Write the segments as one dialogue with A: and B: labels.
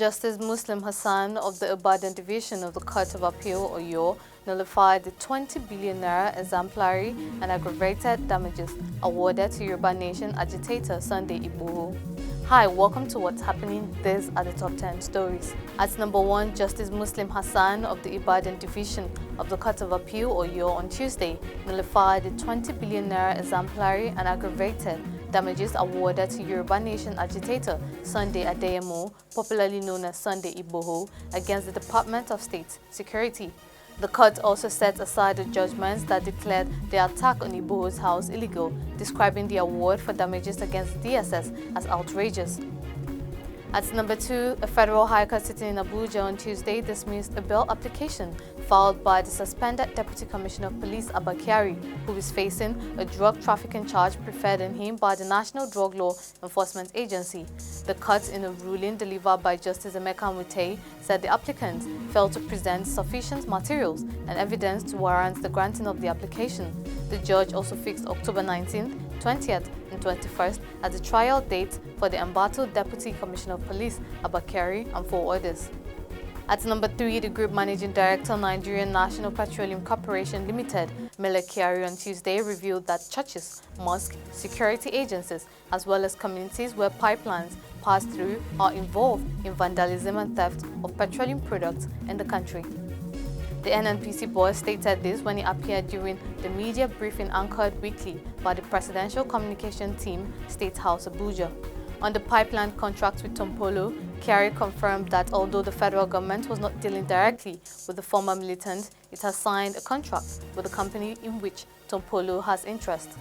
A: Justice Muslim Hassan of the Ibadan Division of the Court of Appeal, Oyo, nullified the 20 billion naira exemplary and aggravated damages awarded to Yoruba Nation agitator Sunday Igboho. Hi, welcome to What's Happening. These are the top 10 stories. At number 1, Justice Muslim Hassan of the Ibadan Division of the Court of Appeal, Oyo, on Tuesday nullified the 20 billion naira exemplary and aggravated damages awarded to Yoruba Nation agitator Sunday Adeyemo, popularly known as Sunday Igboho, against the Department of State Security. The court also set aside the judgments that declared the attack on Igboho's house illegal, describing the award for damages against DSS as outrageous. At number 2, a federal high court sitting in Abuja on Tuesday dismissed a bail application filed by the suspended Deputy Commissioner of Police Abba Kyari, who is facing a drug trafficking charge preferred in him by the National Drug Law Enforcement Agency. The court, in a ruling delivered by Justice Emeka Mutei, said the applicant failed to present sufficient materials and evidence to warrant the granting of the application. The judge also fixed October 19th, 20th and 21st as the trial date for the embattled Deputy Commissioner of Police Abba Kyari and 4 others. At number 3, the Group Managing Director, Nigerian National Petroleum Corporation Limited, Kyari, on Tuesday revealed that churches, mosques, security agencies, as well as communities where pipelines pass through are involved in vandalism and theft of petroleum products in the country. The NNPC boss stated this when he appeared during the media briefing anchored weekly by the Presidential Communication Team, State House, Abuja. On the pipeline contract with Tompolo, Kyari confirmed that although the federal government was not dealing directly with the former militant, it has signed a contract with the company in which Tompolo has interest.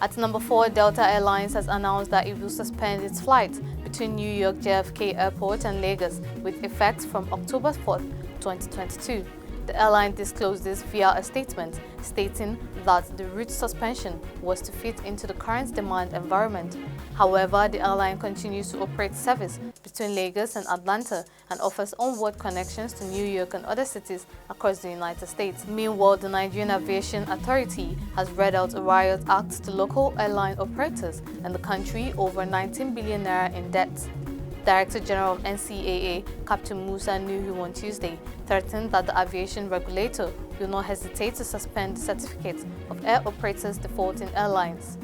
A: At number 4, Delta Airlines has announced that it will suspend its flights between New York JFK Airport and Lagos with effect from October 4th, 2022. The airline disclosed this via a statement, stating that the route suspension was to fit into the current demand environment. However, the airline continues to operate service between Lagos and Atlanta and offers onward connections to New York and other cities across the United States. Meanwhile, the Nigerian Aviation Authority has read out a riot act to local airline operators in the country over 19 billion naira in debt. Director General of NCAA, Captain Musa Nuhu, on Tuesday threatened that the aviation regulator will not hesitate to suspend the certificates of air operators defaulting airlines.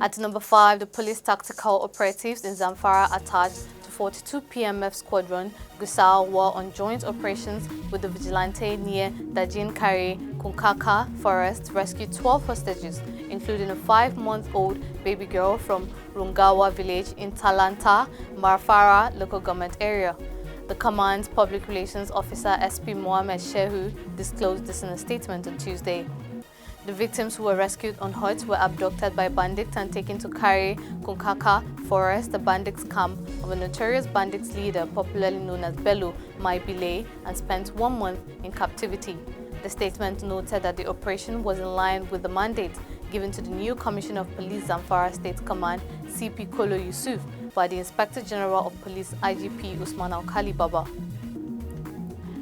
A: At number 5, the police tactical operatives in Zamfara attached to 42 PMF Squadron Gusau were on joint operations with the vigilante near Dajin Kari Kunkaka Forest rescued 12 hostages, including a 5-month-old baby girl from Rungawa village in Talanta, Marfara local government area. The command's public relations officer SP Mohammed Shehu disclosed this in a statement on Tuesday. The victims who were rescued on hut were abducted by bandits and taken to Kari Kunkaka Forest, the bandits' camp of a notorious bandits leader popularly known as Bello Maibile, and spent 1 month in captivity. The statement noted that the operation was in line with the mandate given to the new Commissioner of Police Zamfara State Command CP Kolo Yusuf by the Inspector General of Police IGP Usman Alkali Baba.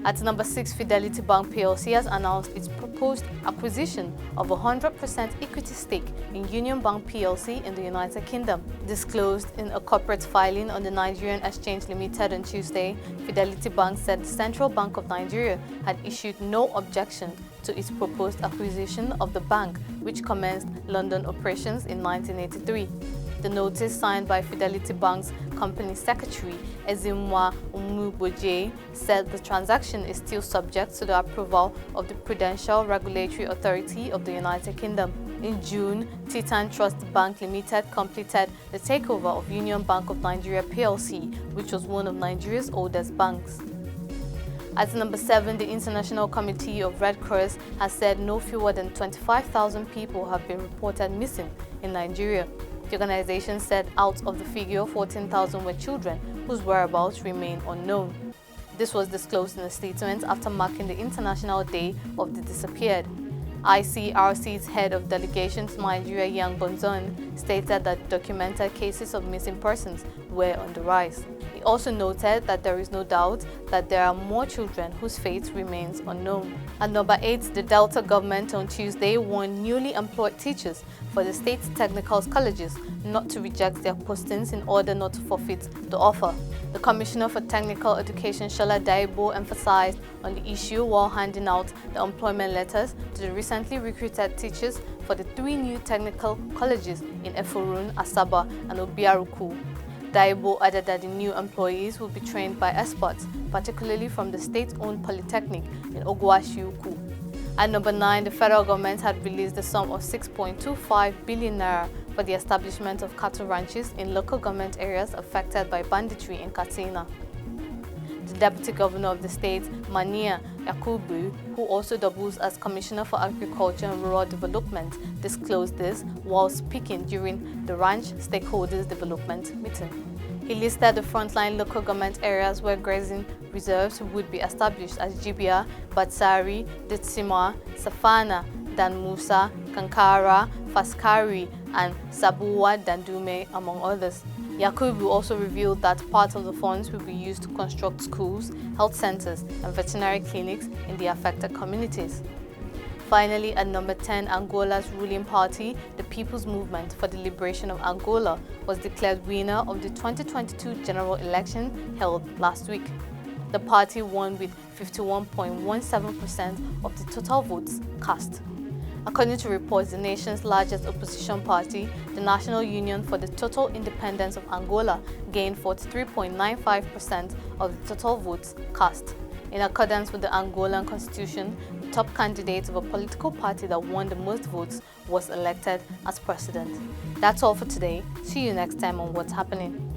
A: At number 6, Fidelity Bank PLC has announced its proposed acquisition of a 100% equity stake in Union Bank PLC in the United Kingdom. Disclosed in a corporate filing on the Nigerian Exchange Limited on Tuesday, Fidelity Bank said the Central Bank of Nigeria had issued no objection to its proposed acquisition of the bank, which commenced London operations in 1983. The notice, signed by Fidelity Bank's company secretary, Ezimwa Umuboje, said the transaction is still subject to the approval of the Prudential Regulatory Authority of the United Kingdom. In June, Titan Trust Bank Limited completed the takeover of Union Bank of Nigeria PLC, which was one of Nigeria's oldest banks. At number 7, the International Committee of Red Cross has said no fewer than 25,000 people have been reported missing in Nigeria. The organization said out of the figure, 14,000 were children whose whereabouts remain unknown. This was disclosed in a statement after marking the International Day of the Disappeared. ICRC's head of delegation to Nigeria, Yang Bonzon, stated that documented cases of missing persons were on the rise. He also noted that there is no doubt that there are more children whose fate remains unknown. At number 8, the Delta government on Tuesday warned newly employed teachers for the state's technical colleges not to reject their postings in order not to forfeit the offer. The Commissioner for Technical Education, Adeyemo, emphasized on the issue while handing out the employment letters to the recently recruited teachers for the 3 new technical colleges in Eforun, Asaba, and Obiaruku. Adeyemo added that the new employees will be trained by experts, particularly from the state-owned polytechnic in Ogwashiuku. At number 9, the federal government had released the sum of 6.25 billion naira for the establishment of cattle ranches in local government areas affected by banditry in Katsina. The Deputy Governor of the state, Mania Yakubu, who also doubles as Commissioner for Agriculture and Rural Development, disclosed this while speaking during the Ranch Stakeholders Development meeting. He listed the frontline local government areas where grazing reserves would be established as Jibia, Batsari, Ditsima, Safana, Dan Musa, Kankara, Faskari, and Sabuwa Dandume, among others. Yakubu also revealed that part of the funds will be used to construct schools, health centers, and veterinary clinics in the affected communities. Finally, at number 10, Angola's ruling party, the People's Movement for the Liberation of Angola, was declared winner of the 2022 general election held last week. The party won with 51.17% of the total votes cast. According to reports, the nation's largest opposition party, the National Union for the Total Independence of Angola, gained 43.95% of the total votes cast. In accordance with the Angolan constitution, the top candidate of a political party that won the most votes was elected as president. That's all for today. See you next time on What's Happening.